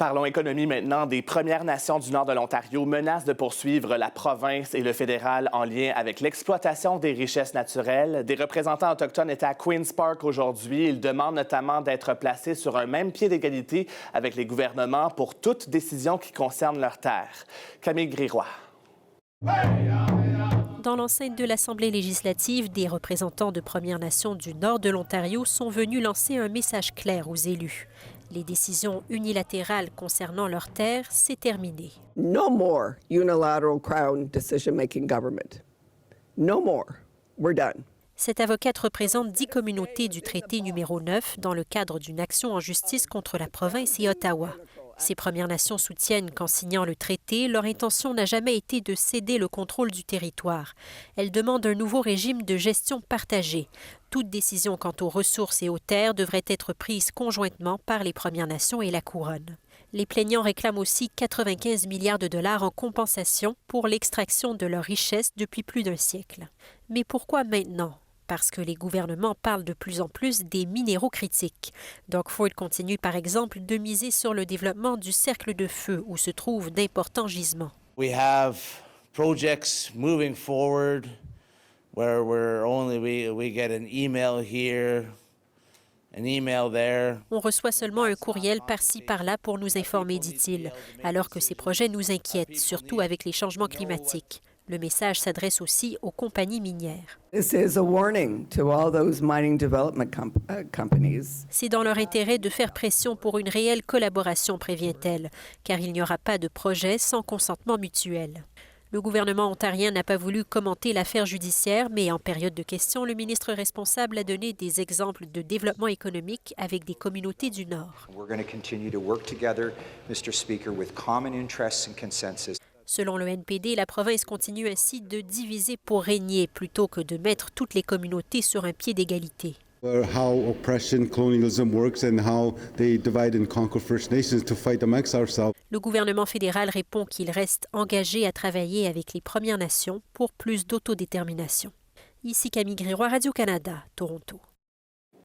Parlons économie maintenant. Des Premières Nations du nord de l'Ontario menacent de poursuivre la province et le fédéral en lien avec l'exploitation des richesses naturelles. Des représentants autochtones étaient à Queen's Park aujourd'hui. Ils demandent notamment d'être placés sur un même pied d'égalité avec les gouvernements pour toute décision qui concerne leurs terres. Camille Gréroy. Dans l'enceinte de l'Assemblée législative, des représentants de Premières Nations du nord de l'Ontario sont venus lancer un message clair aux élus. Les décisions unilatérales concernant leurs terres, c'est terminé. No more unilateral Crown decision-making government. No more. We're done. Cette avocate représente 10 communautés du traité numéro 9 dans le cadre d'une action en justice contre la province et Ottawa. Ces Premières Nations soutiennent qu'en signant le traité, leur intention n'a jamais été de céder le contrôle du territoire. Elles demandent un nouveau régime de gestion partagée. Toute décision quant aux ressources et aux terres devrait être prise conjointement par les Premières Nations et la Couronne. Les plaignants réclament aussi 95 milliards de dollars en compensation pour l'extraction de leurs richesses depuis plus d'un siècle. Mais pourquoi maintenant? Parce que les gouvernements parlent de plus en plus des minéraux critiques. Doug Ford continue par exemple de miser sur le développement du cercle de feu où se trouvent d'importants gisements. We have projects moving forward where we get an email here, an email there. On reçoit seulement un courriel par-ci par-là pour nous informer, dit-il, alors que ces projets nous inquiètent, surtout avec les changements climatiques. Le message s'adresse aussi aux compagnies minières. This is a warning to all those mining development companies. C'est dans leur intérêt de faire pression pour une réelle collaboration, prévient-elle, car il n'y aura pas de projet sans consentement mutuel. Le gouvernement ontarien n'a pas voulu commenter l'affaire judiciaire, mais en période de questions, le ministre responsable a donné des exemples de développement économique avec des communautés du Nord. We're going to continue to work together, Mr. Speaker, with common interests and consensus. Selon le NPD, la province continue ainsi de diviser pour régner plutôt que de mettre toutes les communautés sur un pied d'égalité. How oppression, colonialism works and how they divide and conquer First Nations to fight amongst ourselves. Le gouvernement fédéral répond qu'il reste engagé à travailler avec les Premières Nations pour plus d'autodétermination. Ici Camille Gréroy, Radio-Canada, Toronto.